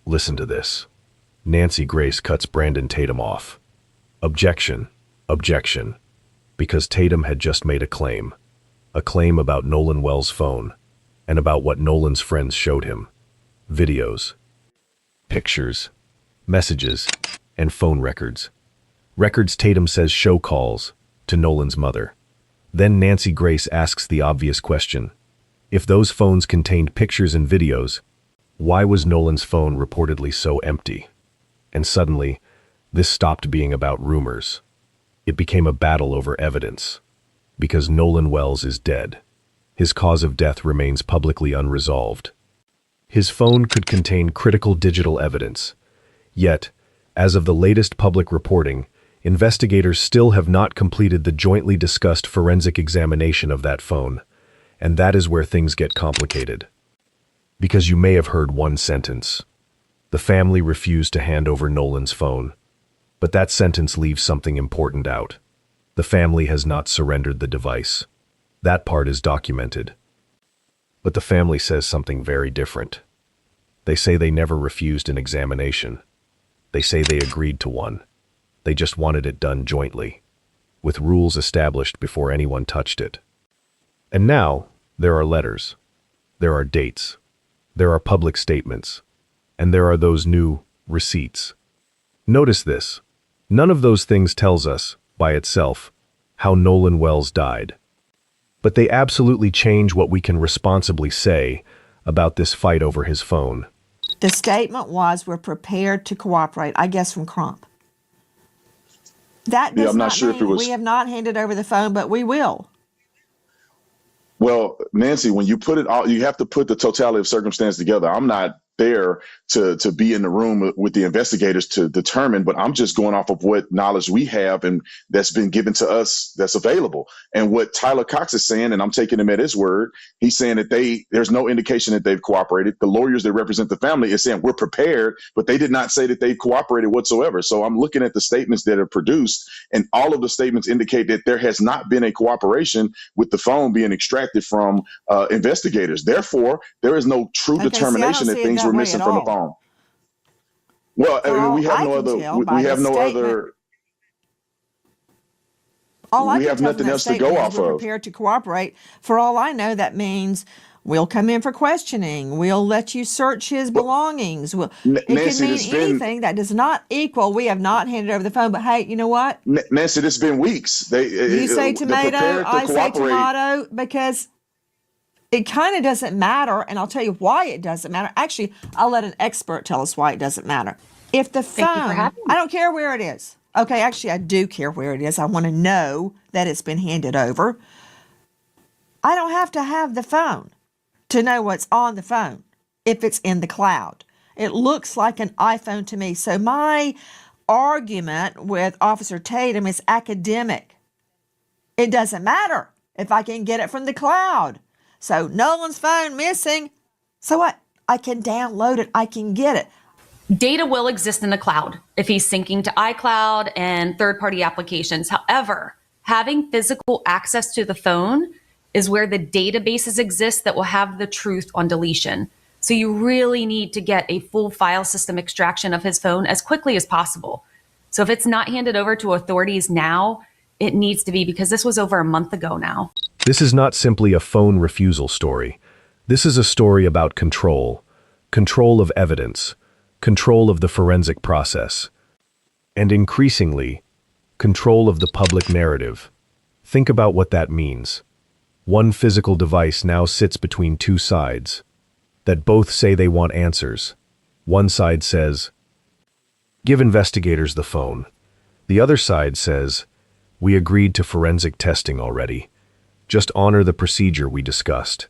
Listen to this. Nancy Grace cuts Brandon Tatum off. Objection. Objection. Because Tatum had just made a claim. A claim about Nolan Wells' phone, and about what Nolan's friends showed him. Videos, pictures, messages, and phone records. Records Tatum says show calls to Nolan's mother. Then Nancy Grace asks the obvious question. If those phones contained pictures and videos, why was Nolan's phone reportedly so empty? And suddenly, this stopped being about rumors. It became a battle over evidence. Because Nolan Wells is dead. His cause of death remains publicly unresolved. His phone could contain critical digital evidence. Yet, as of the latest public reporting, investigators still have not completed the jointly discussed forensic examination of that phone. And that is where things get complicated. Because you may have heard one sentence. The family refused to hand over Nolan's phone. But that sentence leaves something important out. The family has not surrendered the device. That part is documented. But the family says something very different. They say they never refused an examination. They say they agreed to one. They just wanted it done jointly, with rules established before anyone touched it. And now, there are letters. There are dates. There are public statements. And there are those new receipts. Notice this. None of those things tells us, by itself, how Nolan Wells died. But they absolutely change what we can responsibly say about this fight over his phone. The statement was, we're prepared to cooperate, I guess from Crump. That does I'm not not sure if it mean was. we have not handed over the phone, but we will. Well, Nancy, when you put it all, you have to put the totality of circumstance together. I'm not there to be in the room with the investigators to determine, but I'm just going off of what knowledge we have and that's been given to us that's available. And what Tyler Cox is saying, and I'm taking him at his word, he's saying that there's no indication that they've cooperated. The lawyers that represent the family is saying we're prepared, but they did not say that they cooperated whatsoever. So I'm looking at the statements that are produced, and all of the statements indicate that there has not been a cooperation with the phone being extracted from investigators. Therefore, there is no true determination that things were missing from the phone. Well, I mean, we have no other. We have no other. We have nothing else to go off of. We're prepared to cooperate. For all I know, that means we'll come in for questioning. We'll let you search his belongings. It Nancy, can mean anything. That does not equal we have not handed over the phone. But hey, you know what? Nancy, it's been weeks. You say tomato, I say tomato, because it kind of doesn't matter, and I'll tell you why it doesn't matter. Actually, I'll let an expert tell us why it doesn't matter. If the phone, I don't care where it is. Okay, actually, I do care where it is. I want to know that it's been handed over. I don't have to have the phone to know what's on the phone if it's in the cloud. It looks like an iPhone to me. So my argument with Officer Tatum is academic. It doesn't matter if I can get it from the cloud. So Nolan's phone missing. So what? I can download it. I can get it. Data will exist in the cloud if he's syncing to iCloud and third-party applications. However, having physical access to the phone is where the databases exist that will have the truth on deletion. So you really need to get a full file system extraction of his phone as quickly as possible. So if it's not handed over to authorities now, it needs to be, because this was over a month ago now. This is not simply a phone refusal story. This is a story about control. Control of evidence. Control of the forensic process. And increasingly, control of the public narrative. Think about what that means. One physical device now sits between two sides that both say they want answers. One side says, give investigators the phone. The other side says, we agreed to forensic testing already. Just honor the procedure we discussed.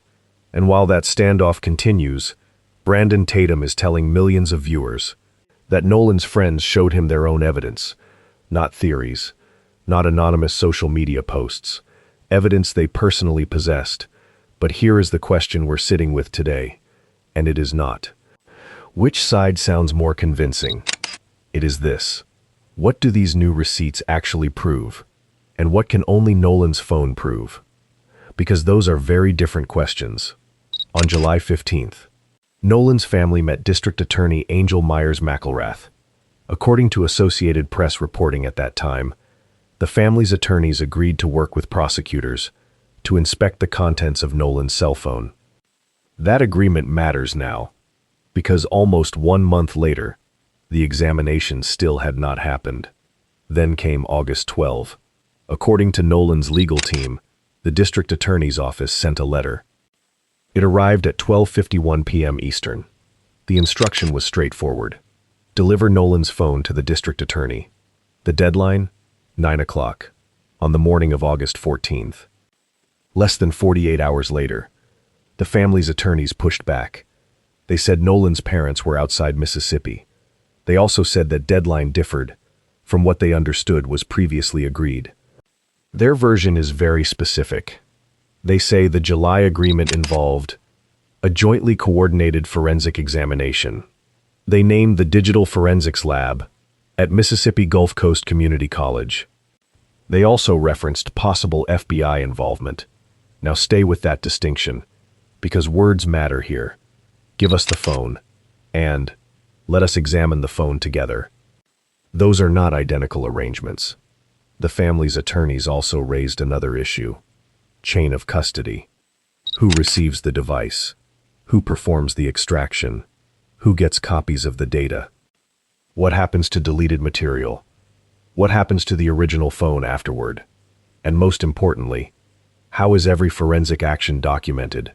And while that standoff continues, Brandon Tatum is telling millions of viewers that Nolan's friends showed him their own evidence, not theories, not anonymous social media posts, evidence they personally possessed. But here is the question we're sitting with today, and it is not. Which side sounds more convincing? It is this. What do these new receipts actually prove? And what can only Nolan's phone prove? Because those are very different questions. On July 15th, Nolan's family met District Attorney Angel Myers-McElrath. According to Associated Press reporting at that time, the family's attorneys agreed to work with prosecutors to inspect the contents of Nolan's cell phone. That agreement matters now, because almost 1 month later, the examination still had not happened. Then came August 12. According to Nolan's legal team, the district attorney's office sent a letter. It arrived at 12:51 p.m. Eastern. The instruction was straightforward. Deliver Nolan's phone to the district attorney. The deadline? 9 o'clock, on the morning of August 14th. Less than 48 hours later, the family's attorneys pushed back. They said Nolan's parents were outside Mississippi. They also said that deadline differed from what they understood was previously agreed. Their version is very specific. They say the July agreement involved a jointly coordinated forensic examination. They named the Digital Forensics Lab at Mississippi Gulf Coast Community College. They also referenced possible FBI involvement. Now stay with that distinction, because words matter here. Give us the phone, and let us examine the phone together. Those are not identical arrangements. The family's attorneys also raised another issue: chain of custody. Who receives the device? Who performs the extraction? Who gets copies of the data? What happens to deleted material? What happens to the original phone afterward? And most importantly, how is every forensic action documented?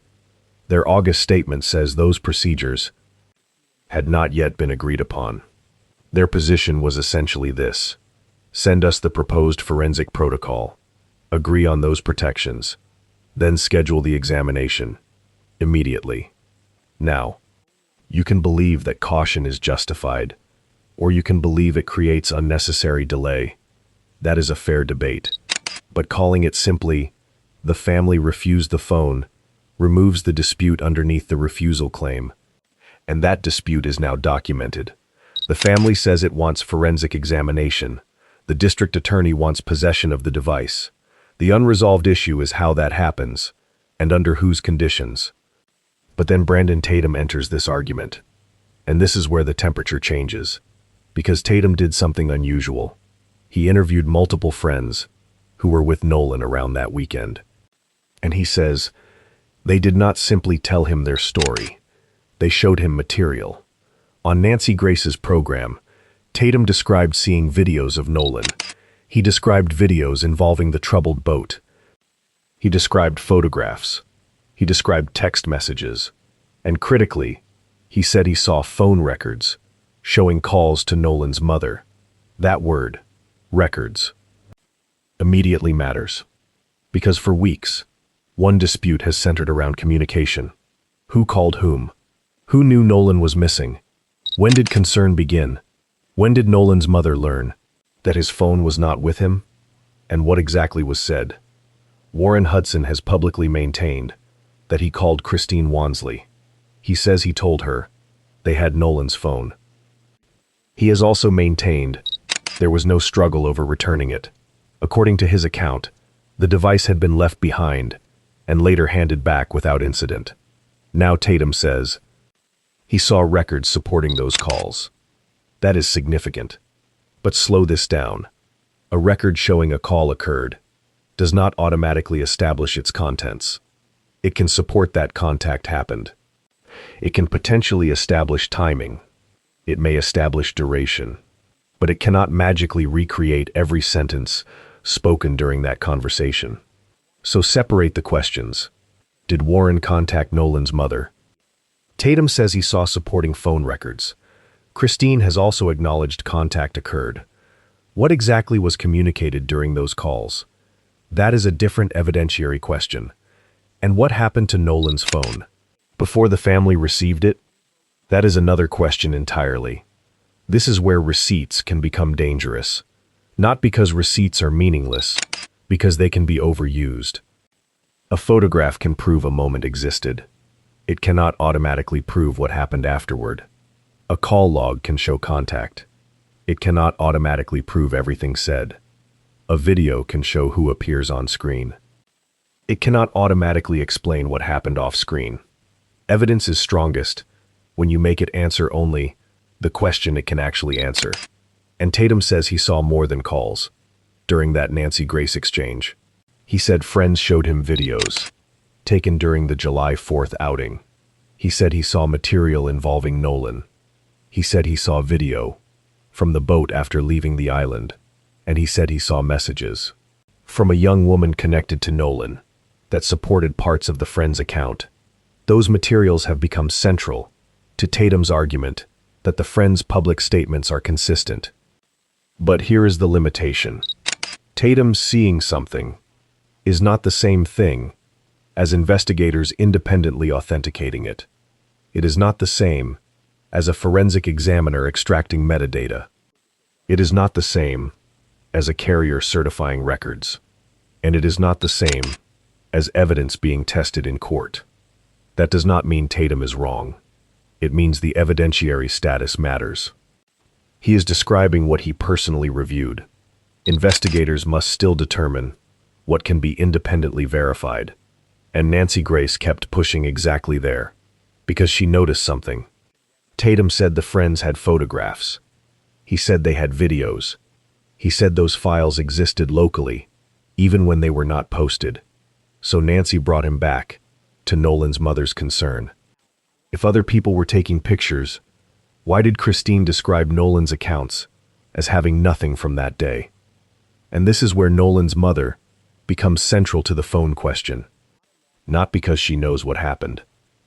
Their August statement says those procedures had not yet been agreed upon. Their position was essentially this: send us the proposed forensic protocol, agree on those protections, then schedule the examination immediately. Now, you can believe that caution is justified, or you can believe it creates unnecessary delay. That is a fair debate. But calling it simply, the family refused the phone, removes the dispute underneath the refusal claim. And that dispute is now documented. The family says it wants forensic examination. The district attorney wants possession of the device. The unresolved issue is how that happens, and under whose conditions. But then Brandon Tatum enters this argument. And this is where the temperature changes. Because Tatum did something unusual. He interviewed multiple friends who were with Nolan around that weekend. And he says, they did not simply tell him their story. They showed him material. On Nancy Grace's program, Tatum described seeing videos of Nolan. He described videos involving the troubled boat. He described photographs. He described text messages. And critically, he said he saw phone records showing calls to Nolan's mother. That word, records, immediately matters. Because for weeks, one dispute has centered around communication. Who called whom? Who knew Nolan was missing? When did concern begin? When did Nolan's mother learn that his phone was not with him? And what exactly was said? Warren Hudson has publicly maintained that he called Christine Wansley. He says he told her they had Nolan's phone. He has also maintained there was no struggle over returning it. According to his account, the device had been left behind and later handed back without incident. Now Tatum says he saw records supporting those calls. That is significant. But slow this down. A record showing a call occurred does not automatically establish its contents. It can support that contact happened. It can potentially establish timing. It may establish duration. But it cannot magically recreate every sentence spoken during that conversation. So separate the questions. Did Warren contact Nolan's mother? Tatum says he saw supporting phone records. Christine has also acknowledged contact occurred. What exactly was communicated during those calls? That is a different evidentiary question. And what happened to Nolan's phone? Before the family received it? That is another question entirely. This is where receipts can become dangerous. Not because receipts are meaningless, because they can be overused. A photograph can prove a moment existed. It cannot automatically prove what happened afterward. A call log can show contact. It cannot automatically prove everything said. A video can show who appears on screen. It cannot automatically explain what happened off screen. Evidence is strongest when you make it answer only the question it can actually answer. And Tatum says he saw more than calls during that Nancy Grace exchange. He said friends showed him videos taken during the July 4th outing. He said he saw material involving Nolan. He said he saw video from the boat after leaving the island. And he said he saw messages from a young woman connected to Nolan that supported parts of the friend's account. Those materials have become central to Tatum's argument that the friend's public statements are consistent. But here is the limitation. Tatum seeing something is not the same thing as investigators independently authenticating it. It is not the same as a forensic examiner extracting metadata. It is not the same as a carrier certifying records. And it is not the same as evidence being tested in court. That does not mean Tatum is wrong. It means the evidentiary status matters. He is describing what he personally reviewed. Investigators must still determine what can be independently verified. And Nancy Grace kept pushing exactly there, because she noticed something. Tatum said the friends had photographs. He said they had videos. He said those files existed locally, even when they were not posted. So Nancy brought him back to Nolan's mother's concern. If other people were taking pictures, why did Christine describe Nolan's accounts as having nothing from that day? And this is where Nolan's mother becomes central to the phone question. Not because she knows what happened.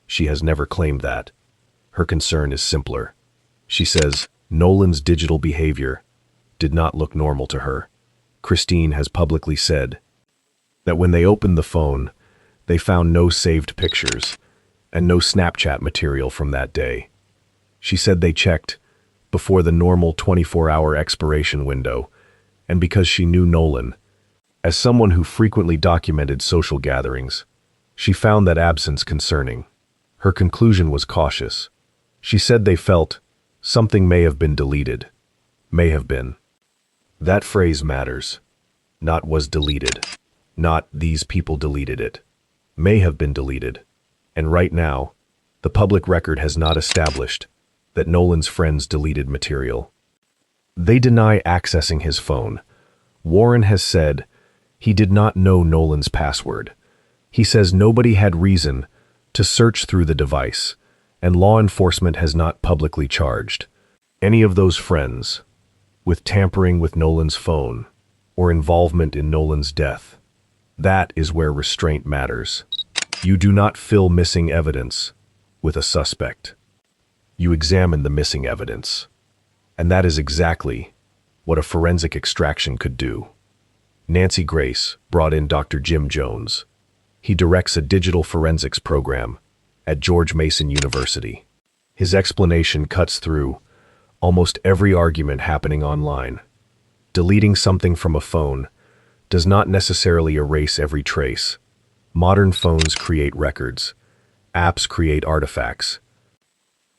She has never claimed that. Her concern is simpler. She says Nolan's digital behavior did not look normal to her. Christine has publicly said that when they opened the phone, they found no saved pictures and no Snapchat material from that day. She said they checked before the normal 24-hour expiration window, and because she knew Nolan, as someone who frequently documented social gatherings, she found that absence concerning. Her conclusion was cautious. She said they felt something may have been deleted. May have been. That phrase matters. Not was deleted. Not these people deleted it. May have been deleted. And right now, the public record has not established that Nolan's friends deleted material. They deny accessing his phone. Warren has said he did not know Nolan's password. He says nobody had reason to search through the device, and law enforcement has not publicly charged any of those friends with tampering with Nolan's phone or involvement in Nolan's death. That is where restraint matters. You do not fill missing evidence with a suspect. You examine the missing evidence. And that is exactly what a forensic extraction could do. Nancy Grace brought in Dr. Jim Jones. He directs a digital forensics program at George Mason University. His explanation cuts through almost every argument happening online. Deleting something from a phone does not necessarily erase every trace. Modern phones create records. Apps create artifacts.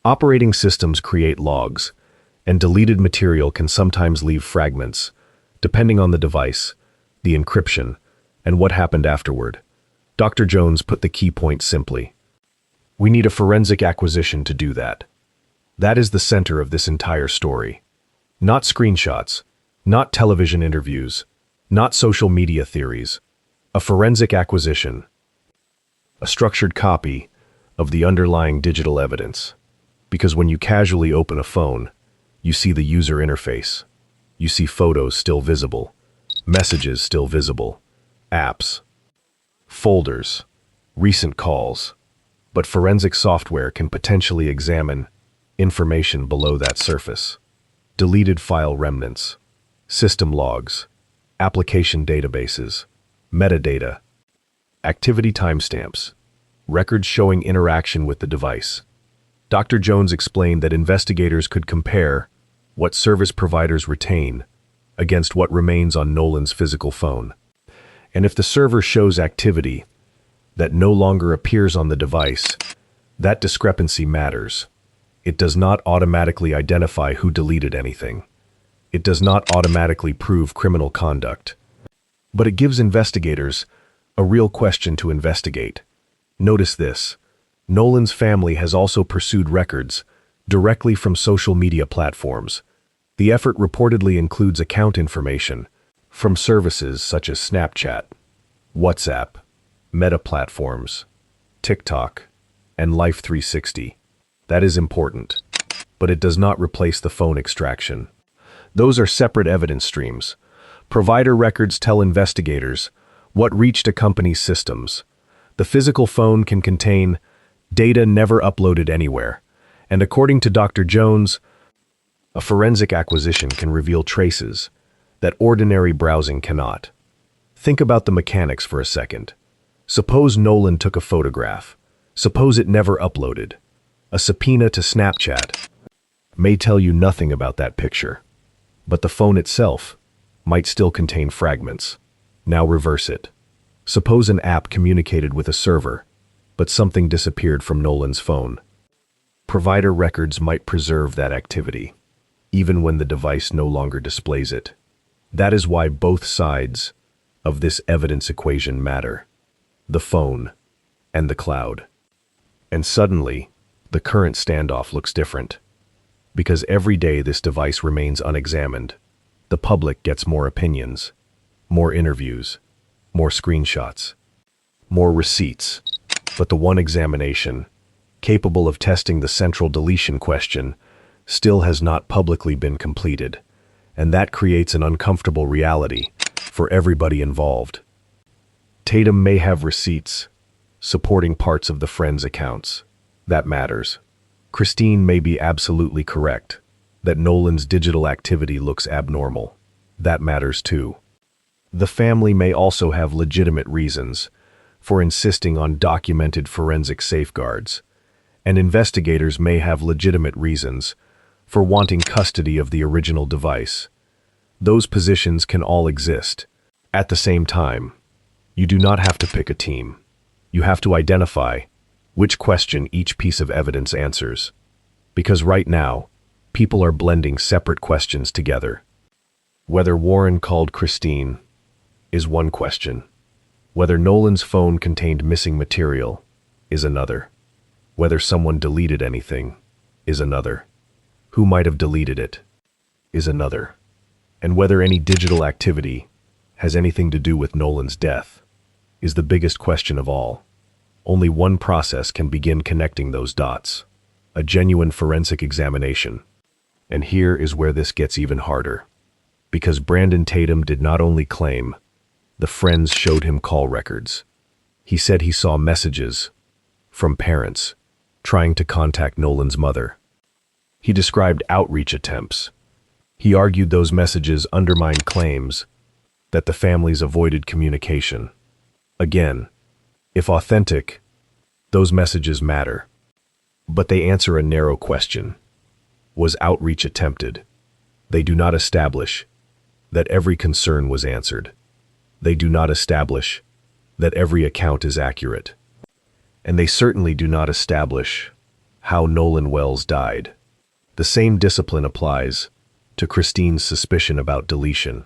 Operating systems create logs, and deleted material can sometimes leave fragments, depending on the device, the encryption, and what happened afterward. Dr. Jones put the key point simply. We need a forensic acquisition to do that. That is the center of this entire story. Not screenshots, not television interviews, not social media theories. A forensic acquisition. A structured copy of the underlying digital evidence. Because when you casually open a phone, you see the user interface. You see photos still visible, messages still visible, apps, folders, recent calls. But forensic software can potentially examine information below that surface. Deleted file remnants, system logs, application databases, metadata, activity timestamps, records showing interaction with the device. Dr. Jones explained that investigators could compare what service providers retain against what remains on Nolan's physical phone. And if the server shows activity that no longer appears on the device, that discrepancy matters. It does not automatically identify who deleted anything. It does not automatically prove criminal conduct. But it gives investigators a real question to investigate. Notice this. Nolan's family has also pursued records directly from social media platforms. The effort reportedly includes account information from services such as Snapchat, WhatsApp, Meta platforms, TikTok, and Life 360. That is important, but it does not replace the phone extraction. Those are separate evidence streams. Provider records tell investigators what reached a company's systems. The physical phone can contain data never uploaded anywhere, and according to Dr. Jones, a forensic acquisition can reveal traces that ordinary browsing cannot. Think about the mechanics for a second. Suppose Nolan took a photograph. Suppose it never uploaded. A subpoena to Snapchat may tell you nothing about that picture, but the phone itself might still contain fragments. Now reverse it. Suppose an app communicated with a server, but something disappeared from Nolan's phone. Provider records might preserve that activity, even when the device no longer displays it. That is why both sides of this evidence equation matter: the phone and the cloud. And suddenly, the current standoff looks different. Because every day this device remains unexamined, the public gets more opinions, more interviews, more screenshots, more receipts. But the one examination, capable of testing the central deletion question, still has not publicly been completed, and that creates an uncomfortable reality for everybody involved. Tatum may have receipts supporting parts of the friends' accounts. That matters. Christine may be absolutely correct that Nolan's digital activity looks abnormal. That matters too. The family may also have legitimate reasons for insisting on documented forensic safeguards, and investigators may have legitimate reasons for wanting custody of the original device. Those positions can all exist. At the same time, you do not have to pick a team. You have to identify which question each piece of evidence answers. Because right now, people are blending separate questions together. Whether Warren called Christine is one question. Whether Nolan's phone contained missing material is another. Whether someone deleted anything is another. Who might have deleted it is another. And whether any digital activity has anything to do with Nolan's death is the biggest question of all. Only one process can begin connecting those dots: a genuine forensic examination. And here is where this gets even harder. Because Brandon Tatum did not only claim the friends showed him call records. He said he saw messages from parents trying to contact Nolan's mother. He described outreach attempts. He argued those messages undermined claims that the families avoided communication. Again, if authentic, those messages matter. But they answer a narrow question. Was outreach attempted? They do not establish that every concern was answered. They do not establish that every account is accurate. And they certainly do not establish how Nolan Wells died. The same discipline applies to Christine's suspicion about deletion.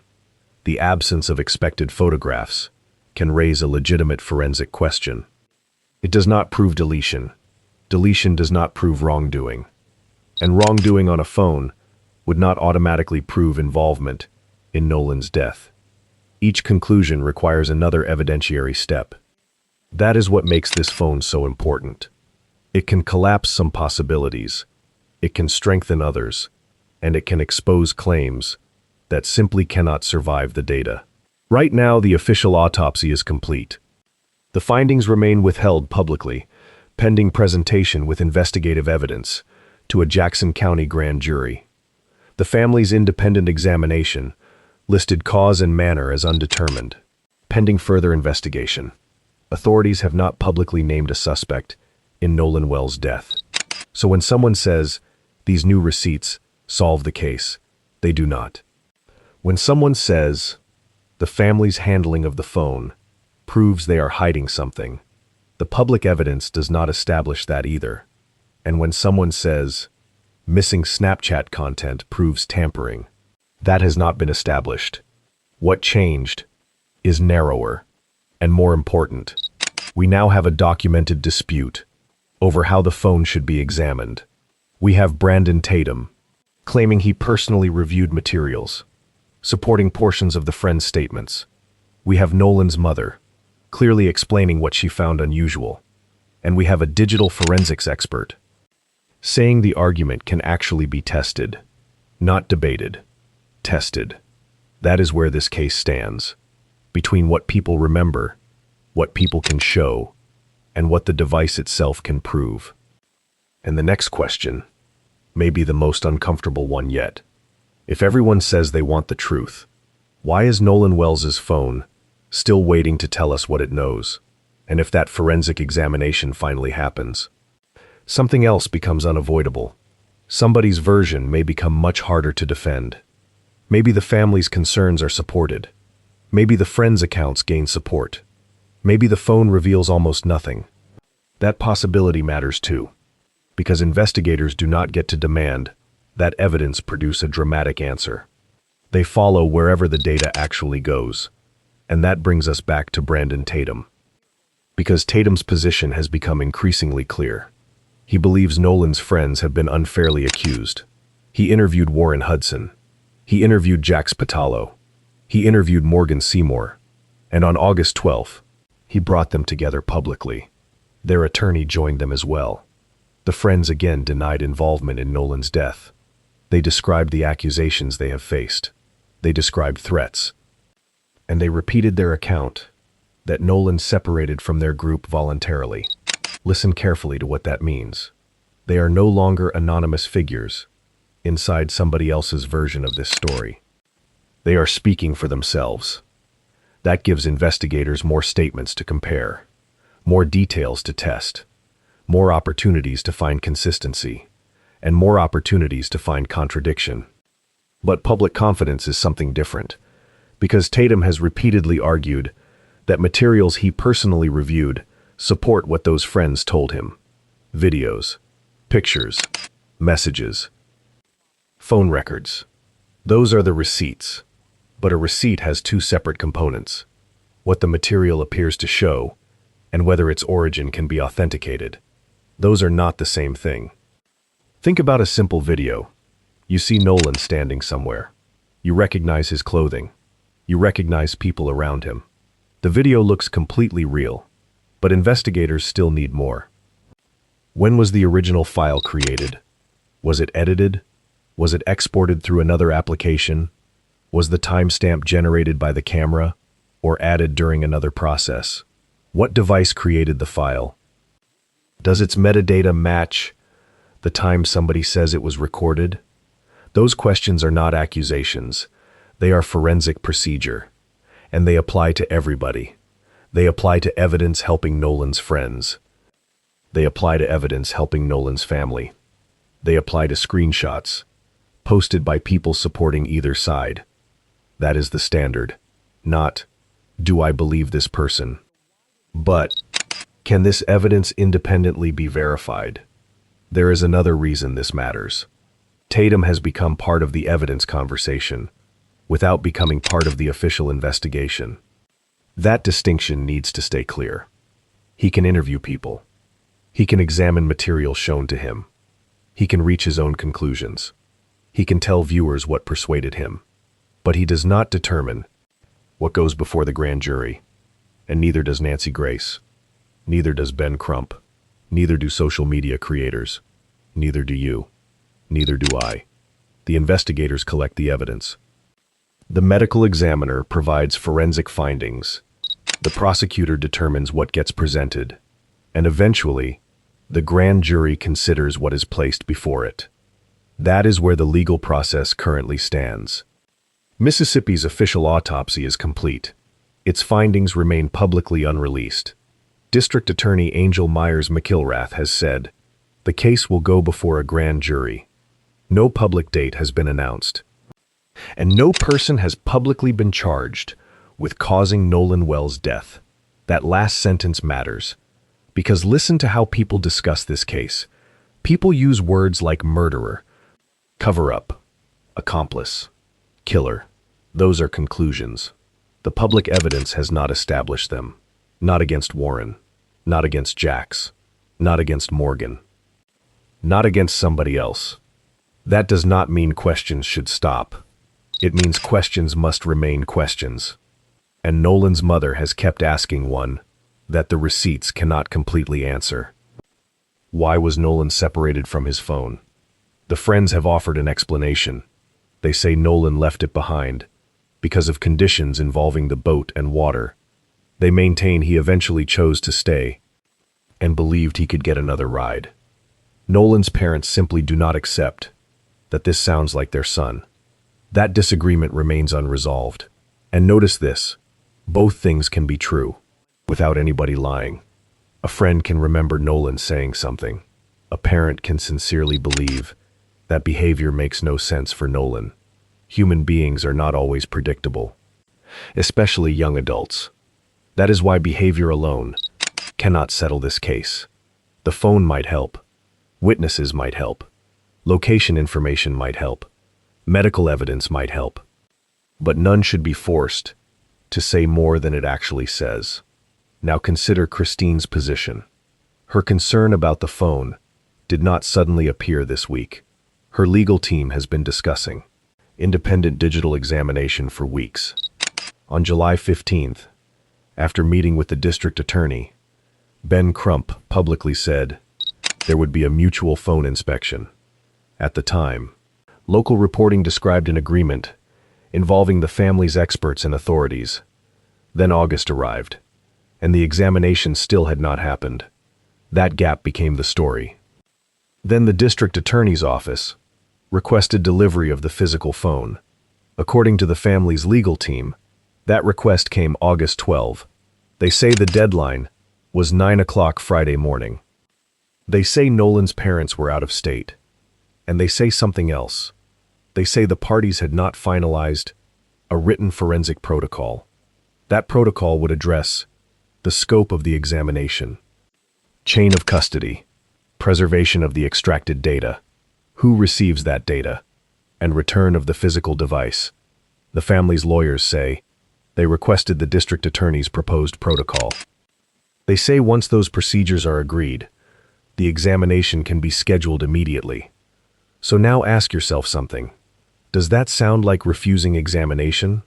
The absence of expected photographs can raise a legitimate forensic question. It does not prove deletion. Deletion does not prove wrongdoing. And wrongdoing on a phone would not automatically prove involvement in Nolan's death. Each conclusion requires another evidentiary step. That is what makes this phone so important. It can collapse some possibilities, it can strengthen others, and it can expose claims that simply cannot survive the data. Right now, the official autopsy is complete. The findings remain withheld publicly, pending presentation with investigative evidence to a Jackson County grand jury. The family's independent examination listed cause and manner as undetermined, pending further investigation. Authorities have not publicly named a suspect in Nolan Wells' death. So when someone says these new receipts solve the case, they do not. When someone says the family's handling of the phone proves they are hiding something, the public evidence does not establish that either. And when someone says missing Snapchat content proves tampering, that has not been established. What changed is narrower and more important. We now have a documented dispute over how the phone should be examined. We have Brandon Tatum, claiming he personally reviewed materials, supporting portions of the friend's statements. We have Nolan's mother, clearly explaining what she found unusual. And we have a digital forensics expert, saying the argument can actually be tested, not debated, tested. That is where this case stands, between what people remember, what people can show, and what the device itself can prove. And the next question may be the most uncomfortable one yet. If everyone says they want the truth, why is Nolan Wells's phone still waiting to tell us what it knows? And if that forensic examination finally happens, something else becomes unavoidable. Somebody's version may become much harder to defend. Maybe the family's concerns are supported. Maybe the friend's accounts gain support. Maybe the phone reveals almost nothing. That possibility matters too, because investigators do not get to demand that evidence produce a dramatic answer. They follow wherever the data actually goes. And that brings us back to Brandon Tatum. Because Tatum's position has become increasingly clear. He believes Nolan's friends have been unfairly accused. He interviewed Warren Hudson. He interviewed Jax Patalo. He interviewed Morgan Seymour. And on August 12th, he brought them together publicly. Their attorney joined them as well. The friends again denied involvement in Nolan's death. They described the accusations they have faced. They described threats. And they repeated their account that Nolan separated from their group voluntarily. Listen carefully to what that means. They are no longer anonymous figures inside somebody else's version of this story. They are speaking for themselves. That gives investigators more statements to compare, more details to test, more opportunities to find consistency, and more opportunities to find contradiction. But public confidence is something different, because Tatum has repeatedly argued that materials he personally reviewed support what those friends told him. Videos, pictures, messages, phone records. Those are the receipts. But a receipt has two separate components: what the material appears to show and whether its origin can be authenticated. Those are not the same thing. Think about a simple video. You see Nolan standing somewhere. You recognize his clothing. You recognize people around him. The video looks completely real, but investigators still need more. When was the original file created? Was it edited? Was it exported through another application? Was the timestamp generated by the camera or added during another process? What device created the file? Does its metadata match the time somebody says it was recorded? Those questions are not accusations. They are forensic procedure, and they apply to everybody. They apply to evidence helping Nolan's friends. They apply to evidence helping Nolan's family. They apply to screenshots posted by people supporting either side. That is the standard. Not, do I believe this person? But, can this evidence independently be verified? There is another reason this matters. Tatum has become part of the evidence conversation without becoming part of the official investigation. That distinction needs to stay clear. He can interview people. He can examine material shown to him. He can reach his own conclusions. He can tell viewers what persuaded him. But he does not determine what goes before the grand jury. And neither does Nancy Grace. Neither does Ben Crump. Neither do social media creators. Neither do you. Neither do I. The investigators collect the evidence. The medical examiner provides forensic findings. The prosecutor determines what gets presented. And eventually, the grand jury considers what is placed before it. That is where the legal process currently stands. Mississippi's official autopsy is complete. Its findings remain publicly unreleased. District Attorney Angel Myers McIlrath has said, the case will go before a grand jury. No public date has been announced. And no person has publicly been charged with causing Nolan Well's death. That last sentence matters, because listen to how people discuss this case. People use words like murderer, cover-up, accomplice, killer. Those are conclusions. The public evidence has not established them. Not against Warren, not against Jax, not against Morgan, not against somebody else. That does not mean questions should stop. It means questions must remain questions. And Nolan's mother has kept asking one that the receipts cannot completely answer. Why was Nolan separated from his phone? The friends have offered an explanation. They say Nolan left it behind because of conditions involving the boat and water. They maintain he eventually chose to stay and believed he could get another ride. Nolan's parents simply do not accept that this sounds like their son. That disagreement remains unresolved. And notice this, both things can be true without anybody lying. A friend can remember Nolan saying something. A parent can sincerely believe that behavior makes no sense for Nolan. Human beings are not always predictable, especially young adults. That is why behavior alone cannot settle this case. The phone might help. Witnesses might help. Location information might help. Medical evidence might help. But none should be forced to say more than it actually says. Now consider Christine's position. Her concern about the phone did not suddenly appear this week. Her legal team has been discussing independent digital examination for weeks. On July 15th, after meeting with the district attorney, Ben Crump publicly said there would be a mutual phone inspection. At the time, local reporting described an agreement involving the family's experts and authorities. Then August arrived, and the examination still had not happened. That gap became the story. Then the district attorney's office requested delivery of the physical phone. According to the family's legal team, that request came August 12. They say the deadline was 9 o'clock Friday morning. They say Nolan's parents were out of state. And they say something else. They say the parties had not finalized a written forensic protocol. That protocol would address the scope of the examination, chain of custody, preservation of the extracted data, who receives that data, and return of the physical device. The family's lawyers say they requested the district attorney's proposed protocol. They say once those procedures are agreed, the examination can be scheduled immediately. So now ask yourself something. Does that sound like refusing examination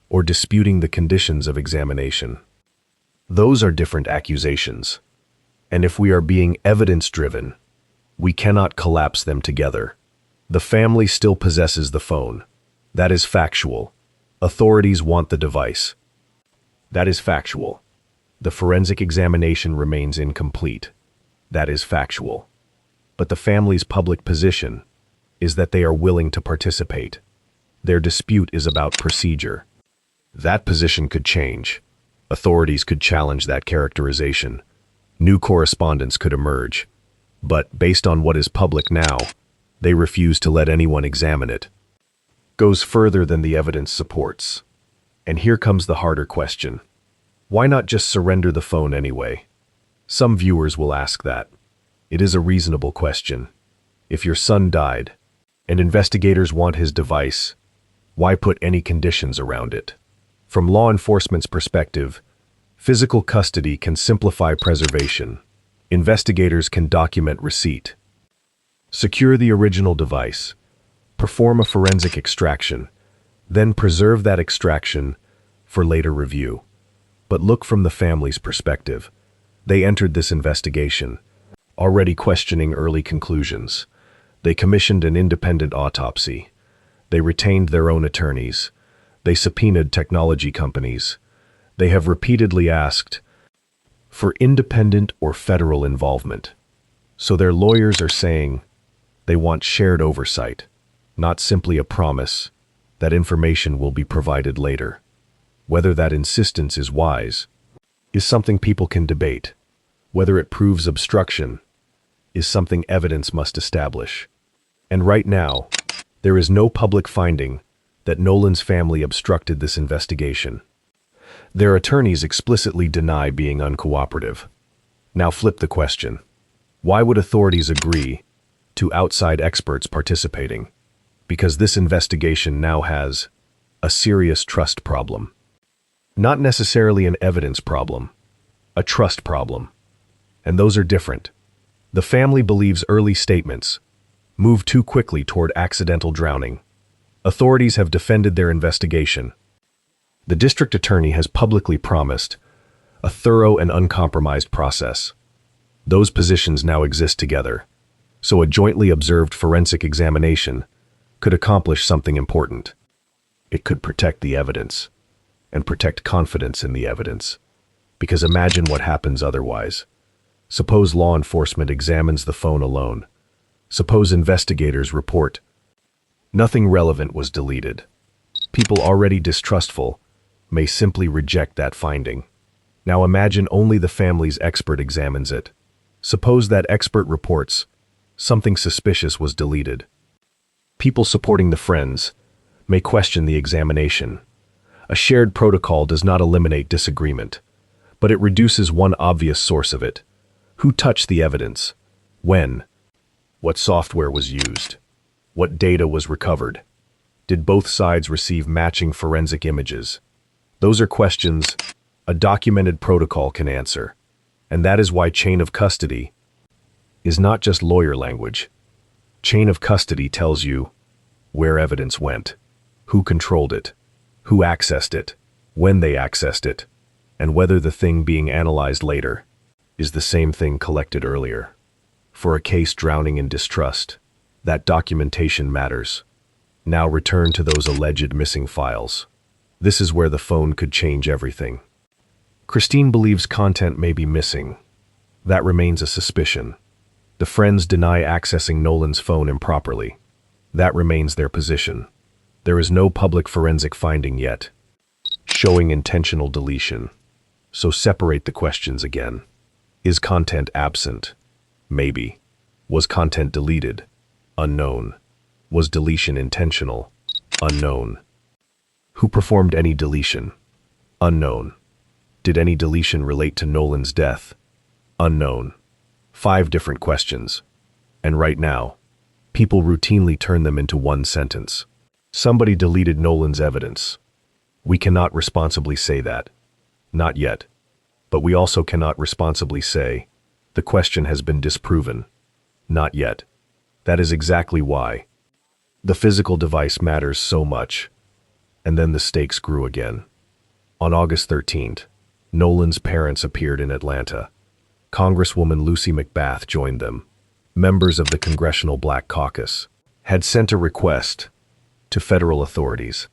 or disputing the conditions of examination? Those are different accusations. And if we are being evidence-driven, we cannot collapse them together. The family still possesses the phone. That is factual. Authorities want the device. That is factual. The forensic examination remains incomplete. That is factual. But the family's public position is that they are willing to participate. Their dispute is about procedure. That position could change. Authorities could challenge that characterization. New correspondence could emerge. But based on what is public now, they refuse to let anyone examine it. Goes further than the evidence supports. And here comes the harder question. Why not just surrender the phone anyway? Some viewers will ask that. It is a reasonable question. If your son died, and investigators want his device, why put any conditions around it? From law enforcement's perspective, physical custody can simplify preservation. Investigators can document receipt. Secure the original device. Perform a forensic extraction. Then preserve that extraction for later review. But look from the family's perspective. They entered this investigation, already questioning early conclusions. They commissioned an independent autopsy. They retained their own attorneys. They subpoenaed technology companies. They have repeatedly asked for independent or federal involvement. So their lawyers are saying they want shared oversight, not simply a promise that information will be provided later. Whether that insistence is wise is something people can debate. Whether it proves obstruction is something evidence must establish. And right now, there is no public finding that Nolan's family obstructed this investigation. Their attorneys explicitly deny being uncooperative. Now flip the question. Why would authorities agree to outside experts participating? Because this investigation now has a serious trust problem. Not necessarily an evidence problem, a trust problem. And those are different. The family believes early statements move too quickly toward accidental drowning. Authorities have defended their investigation. The district attorney has publicly promised a thorough and uncompromised process. Those positions now exist together, so a jointly observed forensic examination could accomplish something important. It could protect the evidence and protect confidence in the evidence. Because imagine what happens otherwise. Suppose law enforcement examines the phone alone. Suppose investigators report nothing relevant was deleted. People already distrustful may simply reject that finding. Now imagine only the family's expert examines it. Suppose that expert reports something suspicious was deleted. People supporting the friends may question the examination. A shared protocol does not eliminate disagreement, but it reduces one obvious source of it. Who touched the evidence? When? What software was used? What data was recovered? Did both sides receive matching forensic images? Those are questions a documented protocol can answer. And that is why chain of custody is not just lawyer language. Chain of custody tells you where evidence went, who controlled it, who accessed it, when they accessed it, and whether the thing being analyzed later is the same thing collected earlier. For a case drowning in distrust, that documentation matters. Now return to those alleged missing files. This is where the phone could change everything. Christine believes content may be missing. That remains a suspicion. The friends deny accessing Nolan's phone improperly. That remains their position. There is no public forensic finding yet, showing intentional deletion. So separate the questions again. Is content absent? Maybe. Was content deleted? Unknown. Was deletion intentional? Unknown. Who performed any deletion? Unknown. Did any deletion relate to Nolan's death? Unknown. 5 different questions. And right now, people routinely turn them into one sentence. Somebody deleted Nolan's evidence. We cannot responsibly say that. Not yet. But we also cannot responsibly say, the question has been disproven. Not yet. That is exactly why the physical device matters so much. And then the stakes grew again. On August 13th, Nolan's parents appeared in Atlanta. Congresswoman Lucy McBath joined them. Members of the Congressional Black Caucus had sent a request to federal authorities.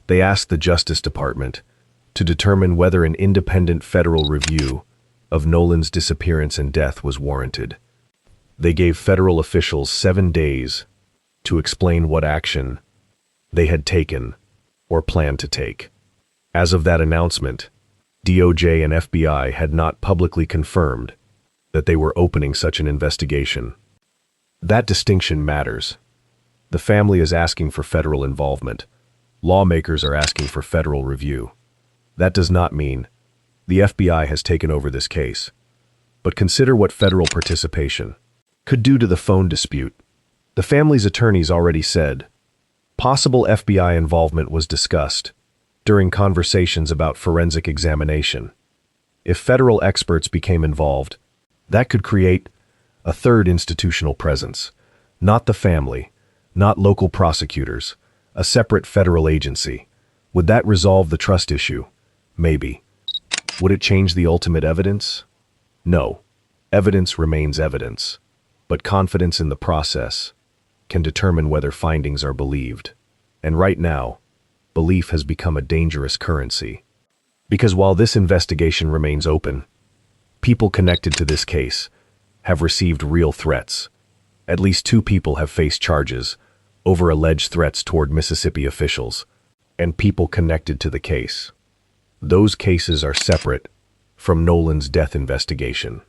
They asked the Justice Department to determine whether an independent federal review of Nolan's disappearance and death was warranted. They gave federal officials 7 days to explain what action they had taken or planned to take. As of that announcement, DOJ and FBI had not publicly confirmed that they were opening such an investigation. That distinction matters. The family is asking for federal involvement. Lawmakers are asking for federal review. That does not mean the FBI has taken over this case. But consider what federal participation could do to the phone dispute. The family's attorneys already said possible FBI involvement was discussed during conversations about forensic examination. If federal experts became involved, that could create a third institutional presence. Not the family, not local prosecutors, a separate federal agency. Would that resolve the trust issue? Maybe. Would it change the ultimate evidence? No. Evidence remains evidence. But confidence in the process can determine whether findings are believed. And right now, belief has become a dangerous currency. Because while this investigation remains open, people connected to this case have received real threats. At least 2 people have faced charges over alleged threats toward Mississippi officials and people connected to the case. Those cases are separate from Nolan's death investigation.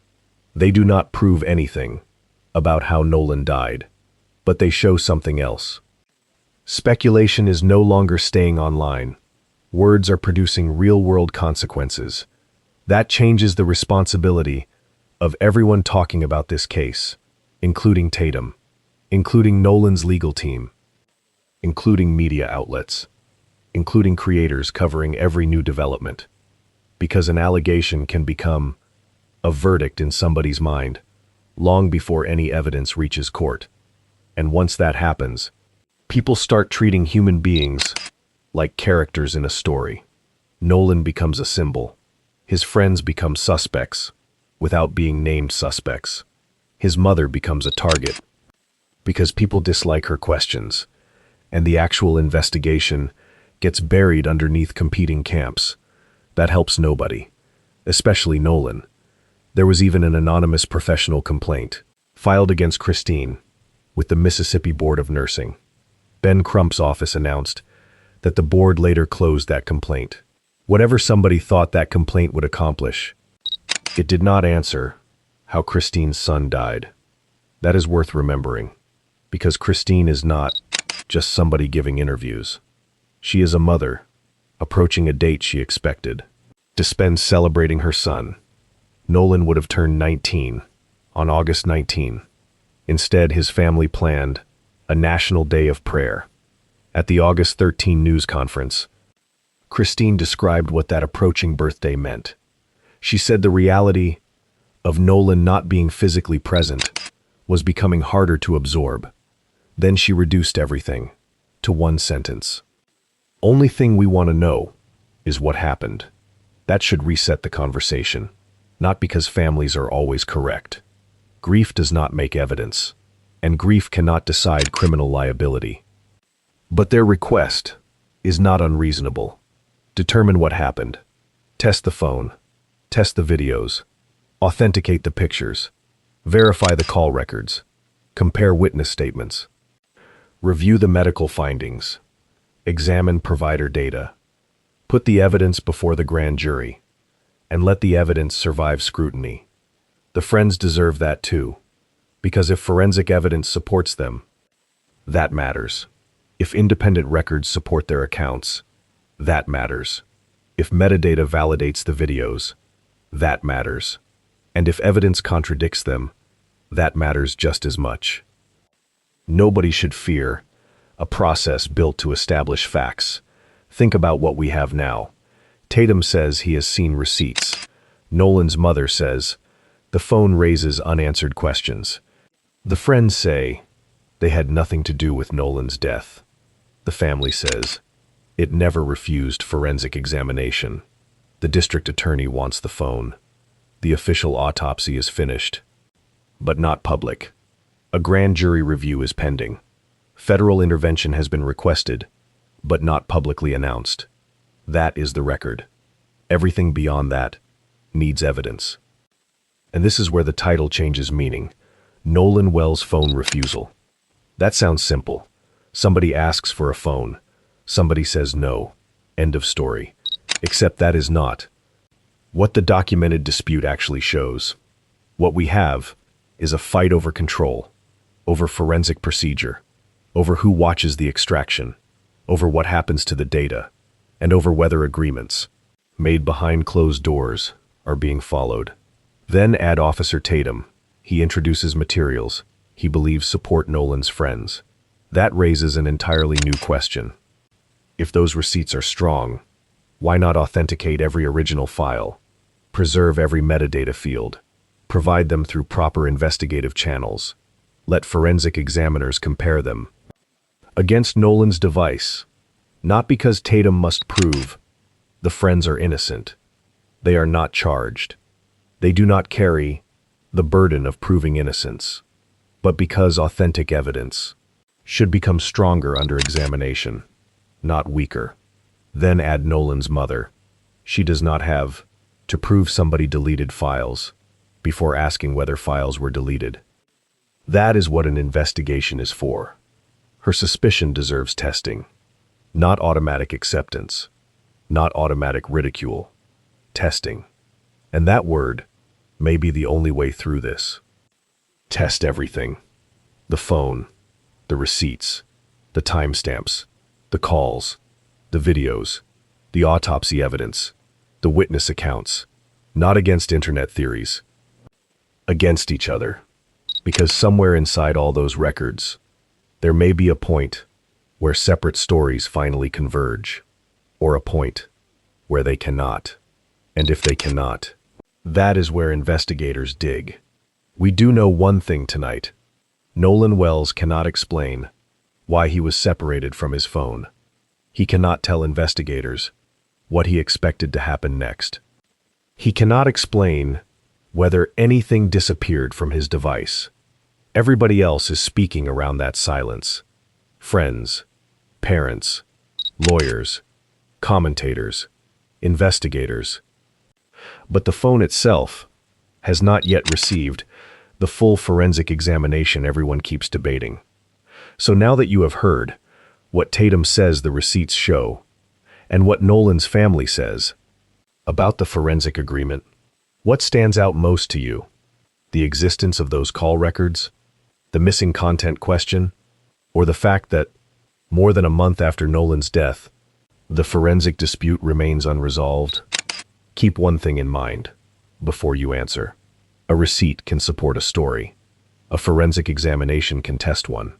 They do not prove anything about how Nolan died, but they show something else. Speculation is no longer staying online. Words are producing real-world consequences. That changes the responsibility of everyone talking about this case, including Tatum, including Nolan's legal team, including media outlets, including creators covering every new development. Because an allegation can become a verdict in somebody's mind long before any evidence reaches court. And once that happens, people start treating human beings like characters in a story. Nolan becomes a symbol. His friends become suspects without being named suspects. His mother becomes a target because people dislike her questions, and the actual investigation gets buried underneath competing camps. That helps nobody, especially Nolan. There was even an anonymous professional complaint filed against Christine with the Mississippi Board of Nursing. Ben Crump's office announced that the board later closed that complaint. Whatever somebody thought that complaint would accomplish, it did not answer how Christine's son died. That is worth remembering, because Christine is not just somebody giving interviews. She is a mother, approaching a date she expected to spend celebrating her son. Nolan would have turned 19 on August 19. Instead, his family planned a national day of prayer. At the August 13 news conference, Christine described what that approaching birthday meant. She said the reality of Nolan not being physically present was becoming harder to absorb. Then she reduced everything to one sentence. Only thing we want to know is what happened. That should reset the conversation, not because families are always correct. Grief does not make evidence, and grief cannot decide criminal liability. But their request is not unreasonable. Determine what happened. Test the phone. Test the videos. Authenticate the pictures. Verify the call records. Compare witness statements. Review the medical findings. Examine provider data. Put the evidence before the grand jury. And let the evidence survive scrutiny. The friends deserve that too, because if forensic evidence supports them, that matters. If independent records support their accounts, that matters. If metadata validates the videos, that matters. And if evidence contradicts them, that matters just as much. Nobody should fear a process built to establish facts. Think about what we have now. Tatum says he has seen receipts. Nolan's mother says the phone raises unanswered questions. The friends say they had nothing to do with Nolan's death. The family says it never refused forensic examination. The district attorney wants the phone. The official autopsy is finished, but not public. A grand jury review is pending. Federal intervention has been requested, but not publicly announced. That is the record. Everything beyond that needs evidence. And this is where the title changes meaning. Nolan Wells' phone refusal. That sounds simple. Somebody asks for a phone. Somebody says no. End of story. Except that is not what the documented dispute actually shows. What we have is a fight over control, over forensic procedure, over who watches the extraction, over what happens to the data, and over whether agreements made behind closed doors are being followed. Then add Officer Tatum. He introduces materials he believes support Nolan's friends. That raises an entirely new question. If those receipts are strong, why not authenticate every original file, preserve every metadata field, provide them through proper investigative channels, let forensic examiners compare them against Nolan's device, not because Tatum must prove the friends are innocent. They are not charged. They do not carry the burden of proving innocence, but because authentic evidence should become stronger under examination, not weaker. Then add Nolan's mother. She does not have to prove somebody deleted files before asking whether files were deleted. That is what an investigation is for. Her suspicion deserves testing, not automatic acceptance, not automatic ridicule. Testing. And that word may be the only way through this. Test everything. The phone, the receipts, the timestamps, the calls, the videos, the autopsy evidence, the witness accounts, not against internet theories, against each other. Because somewhere inside all those records, there may be a point where separate stories finally converge, or a point where they cannot. And if they cannot, that is where investigators dig. We do know one thing tonight. Nolan Wells cannot explain why he was separated from his phone. He cannot tell investigators what he expected to happen next. He cannot explain whether anything disappeared from his device. Everybody else is speaking around that silence. Friends, parents, lawyers, commentators, investigators. But the phone itself has not yet received the full forensic examination everyone keeps debating. So now that you have heard what Tatum says the receipts show, and what Nolan's family says about the forensic agreement, what stands out most to you? The existence of those call records? The missing content question? Or the fact that, more than a month after Nolan's death, the forensic dispute remains unresolved? Keep one thing in mind before you answer. A receipt can support a story. A forensic examination can test one,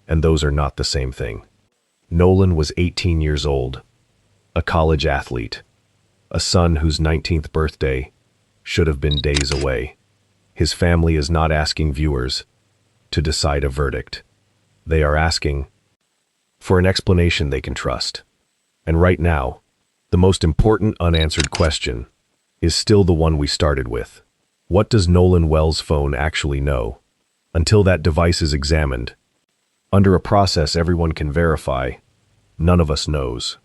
and those are not the same thing. Nolan was 18 years old, a college athlete, a son whose 19th birthday should have been days away. His family is not asking viewers to decide a verdict. They are asking for an explanation they can trust. And right now, the most important unanswered question is still the one we started with. What does Nolan Wells' phone actually know? Until that device is examined, under a process everyone can verify, none of us knows.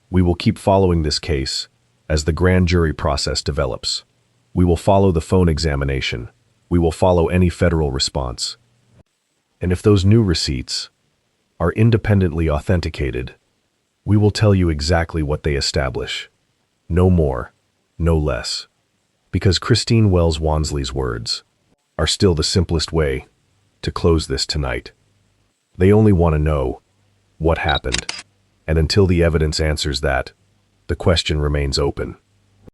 We will keep following this case as the grand jury process develops. We will follow the phone examination. We will follow any federal response. And if those new receipts are independently authenticated, we will tell you exactly what they establish. No more, no less. Because Christine Wells Wansley's words are still the simplest way to close this tonight. They only want to know what happened. And until the evidence answers that, the question remains open.